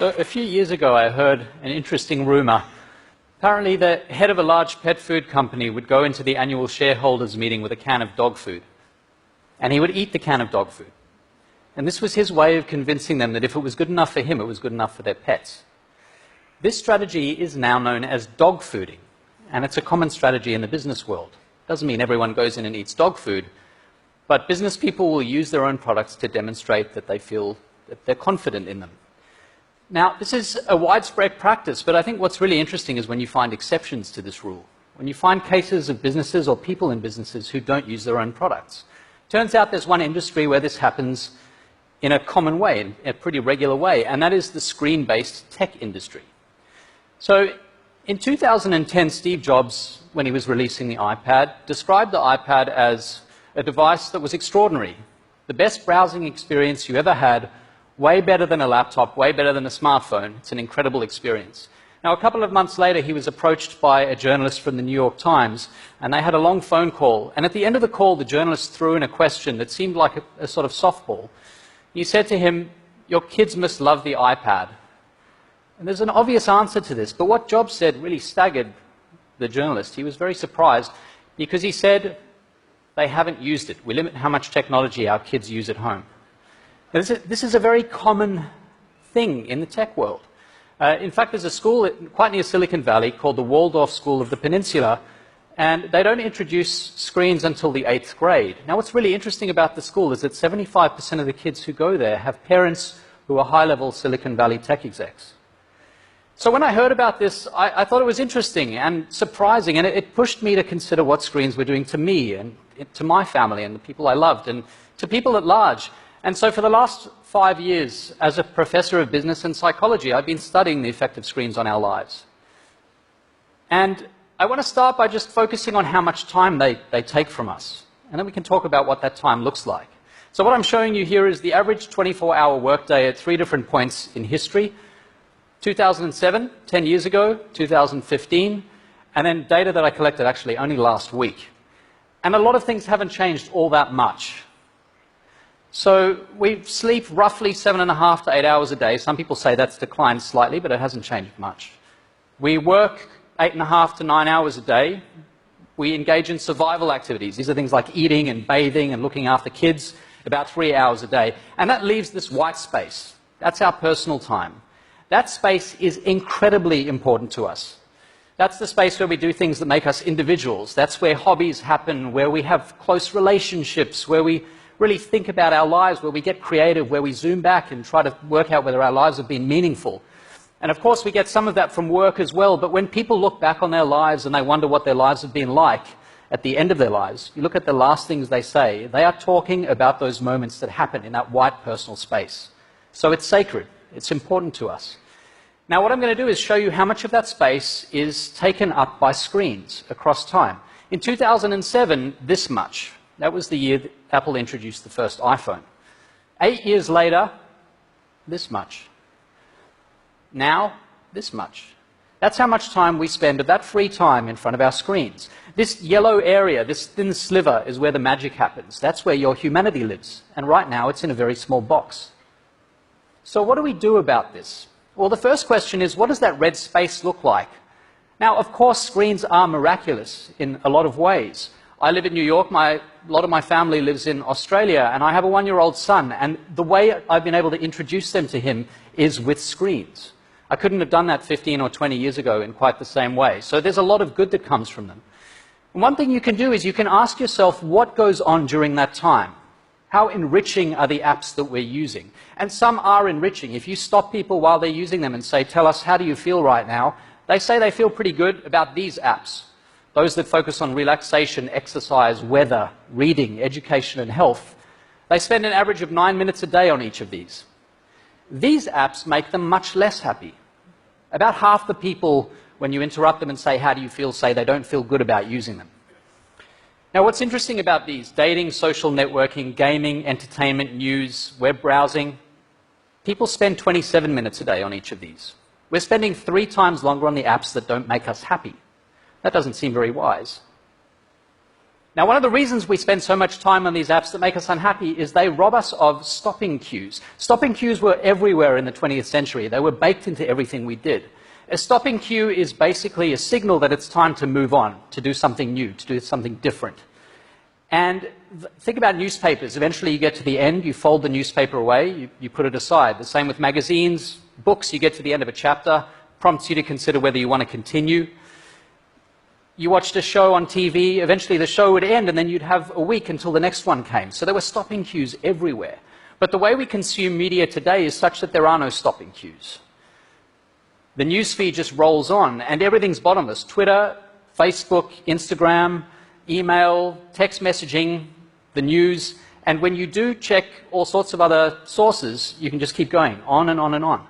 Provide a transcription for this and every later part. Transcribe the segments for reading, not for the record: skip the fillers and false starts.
So a few years ago, I heard an interesting rumor. Apparently, the head of a large pet food company would go into the annual shareholders meeting with a can of dog food, and he would eat the can of dog food. And this was his way of convincing them that if it was good enough for him, it was good enough for their pets. This strategy is now known as dog fooding, and it's a common strategy in the business world. It doesn't mean everyone goes in and eats dog food, but business people will use their own products to demonstrate that they feel that they're confident in them. Now, this is a widespread practice, but I think what's really interesting is when you find exceptions to this rule, when you find cases of businesses or people in businesses who don't use their own products. Turns out there's one industry where this happens in a common way, in a pretty regular way, and that is the screen-based tech industry. So in 2010, Steve Jobs, when he was releasing the iPad, described the iPad as a device that was extraordinary, the best browsing experience you ever had, way better than a laptop, way better than a smartphone. It's an incredible experience. Now, a couple of months later, he was approached by a journalist from the New York Times, and they had a long phone call. And at the end of the call, the journalist threw in a question that seemed like a sort of softball. He said to him, "Your kids must love the iPad." And there's an obvious answer to this, but what Jobs said really staggered the journalist. He was very surprised because he said, "They haven't used it. We limit how much technology our kids use at home." This is a very common thing in the tech world. In fact, there's a school quite near Silicon Valley called the Waldorf School of the Peninsula, and they don't introduce screens until the 8th grade. Now, what's really interesting about the school is that 75% of the kids who go there have parents who are high-level Silicon Valley tech execs. So when I heard about this, I thought it was interesting and surprising, and it pushed me to consider what screens were doing to me and to my family and the people I loved and to people at large. And so for the last 5 years, as a professor of business and psychology, I've been studying the effect of screens on our lives. And I want to start by just focusing on how much time they take from us. And then we can talk about what that time looks like. So what I'm showing you here is the average 24-hour workday at 3 different points in history. 2007, 10 years ago, 2015, and then data that I collected actually only last week. And a lot of things haven't changed all that much. So we sleep roughly 7.5 to 8 hours a day. Some people say that's declined slightly, but it hasn't changed much. We work 8.5 to 9 hours a day. We engage in survival activities. These are things like eating and bathing and looking after kids, about 3 hours a day. And that leaves this white space. That's our personal time. That space is incredibly important to us. That's the space where we do things that make us individuals. That's where hobbies happen, where we have close relationships, where we really think about our lives, where we get creative, where we zoom back and try to work out whether our lives have been meaningful. And of course, we get some of that from work as well, but when people look back on their lives and they wonder what their lives have been like at the end of their lives, you look at the last things they say, they are talking about those moments that happen in that white personal space. So it's sacred. It's important to us. Now, what I'm going to do is show you how much of that space is taken up by screens across time. In 2007, this much. That was the year that Apple introduced the first iPhone. 8 years later, this much. Now, this much. That's how much time we spend of that free time in front of our screens. This yellow area, this thin sliver, is where the magic happens. That's where your humanity lives. And right now, it's in a very small box. So what do we do about this? Well, the first question is, what does that red space look like? Now, of course, screens are miraculous in a lot of ways. I live in New York. A lot of my family lives in Australia, and I have a 1-year-old son, and the way I've been able to introduce them to him is with screens. I couldn't have done that 15 or 20 years ago in quite the same way. So there's a lot of good that comes from them. And one thing you can do is you can ask yourself what goes on during that time. How enriching are the apps that we're using? And some are enriching. If you stop people while they're using them and say, "Tell us, how do you feel right now?" they say they feel pretty good about these apps. Those that focus on relaxation, exercise, weather, reading, education, and health. They spend an average of 9 minutes a day on each of these. These apps make them much less happy. About half the people, when you interrupt them and say, "How do you feel?" say they don't feel good about using them. Now, what's interesting about these, dating, social networking, gaming, entertainment, news, web browsing, people spend 27 minutes a day on each of these. We're spending 3 times longer on the apps that don't make us happy. That doesn't seem very wise. Now, one of the reasons we spend so much time on these apps that make us unhappy is they rob us of stopping cues. Stopping cues were everywhere in the 20th century. They were baked into everything we did. A stopping cue is basically a signal that it's time to move on, to do something new, to do something different. And think about newspapers. Eventually you get to the end, you fold the newspaper away, you put it aside. The same with magazines, books, you get to the end of a chapter, prompts you to consider whether you want to continue. You watched a show on TV, eventually the show would end and then you'd have a week until the next one came. So there were stopping cues everywhere. But the way we consume media today is such that there are no stopping cues. The newsfeed just rolls on and everything's bottomless. Twitter, Facebook, Instagram, email, text messaging, the news, and when you do check all sorts of other sources, you can just keep going on and on and on.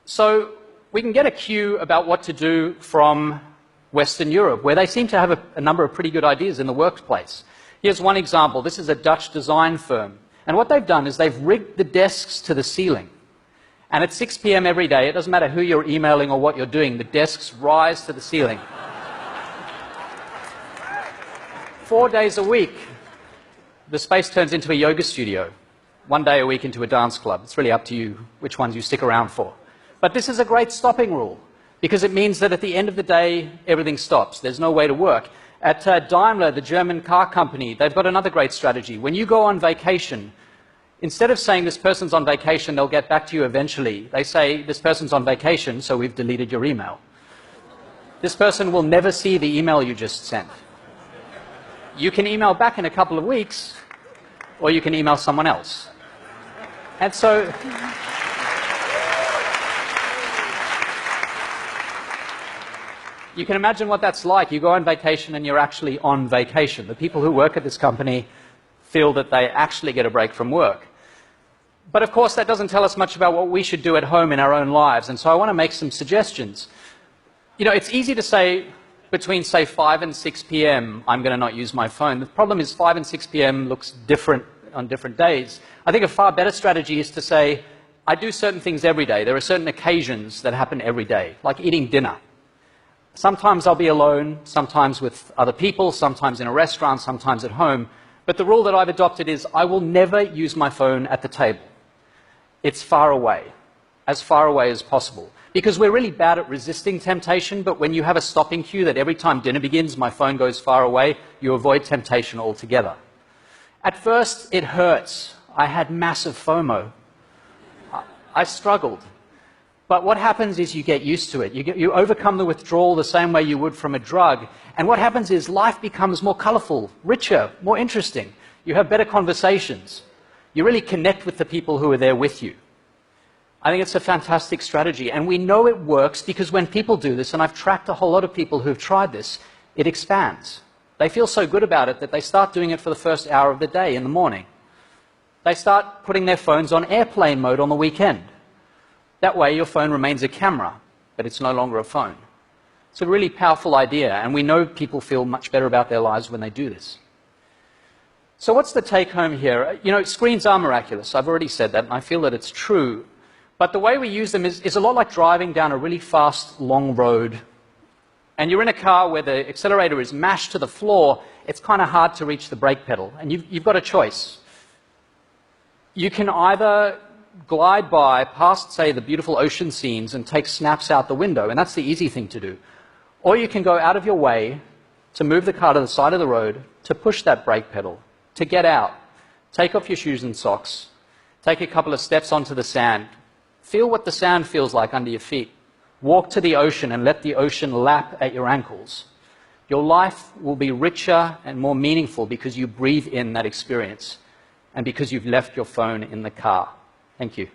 So we can get a cue about what to do from Western Europe, where they seem to have a number of pretty good ideas in the workplace. Here's one example. This is a Dutch design firm. And what they've done is they've rigged the desks to the ceiling. And at 6 p.m. every day, it doesn't matter who you're emailing or what you're doing, the desks rise to the ceiling. 4 days a week, the space turns into a yoga studio. 1 day a week into a dance club. It's really up to you which ones you stick around for. But this is a great stopping rule, because it means that at the end of the day, everything stops. There's no way to work. At Daimler, the German car company, they've got another great strategy. When you go on vacation, instead of saying this person's on vacation, they'll get back to you eventually, they say this person's on vacation, so we've deleted your email. This person will never see the email you just sent. You can email back in a couple of weeks, or you can email someone else. And so you can imagine what that's like. You go on vacation and you're actually on vacation. The people who work at this company feel that they actually get a break from work. But of course that doesn't tell us much about what we should do at home in our own lives, and so I want to make some suggestions. You know, it's easy to say between, say, 5 and 6 p.m. I'm going to not use my phone. The problem is 5 and 6 p.m. looks different on different days. I think a far better strategy is to say, I do certain things every day. There are certain occasions that happen every day, like eating dinner. Sometimes I'll be alone, sometimes with other people, sometimes in a restaurant, sometimes at home. But the rule that I've adopted is I will never use my phone at the table. It's far away as possible. Because we're really bad at resisting temptation, but when you have a stopping cue that every time dinner begins, my phone goes far away, you avoid temptation altogether. At first, it hurts. I had massive FOMO. I struggled. But what happens is you get used to it. You overcome the withdrawal the same way you would from a drug. And what happens is life becomes more colorful, richer, more interesting. You have better conversations. You really connect with the people who are there with you. I think it's a fantastic strategy. And we know it works because when people do this, and I've tracked a whole lot of people who've tried this, it expands. They feel so good about it that they start doing it for the first hour of the day in the morning. They start putting their phones on airplane mode on the weekend. That way your phone remains a camera, but it's no longer a phone. It's a really powerful idea, and we know people feel much better about their lives when they do this. So what's the take home here? You know, screens are miraculous. I've already said that, and I feel that it's true. But the way we use them is a lot like driving down a really fast, long road. And you're in a car where the accelerator is mashed to the floor. It's kind of hard to reach the brake pedal. And you've got a choice. You can either glide by past, say, the beautiful ocean scenes and take snaps out the window, and that's the easy thing to do. Or you can go out of your way to move the car to the side of the road, to push that brake pedal, to get out, take off your shoes and socks, take a couple of steps onto the sand, feel what the sand feels like under your feet, walk to the ocean and let the ocean lap at your ankles. Your life will be richer and more meaningful because you breathe in that experience and because you've left your phone in the car. Thank you.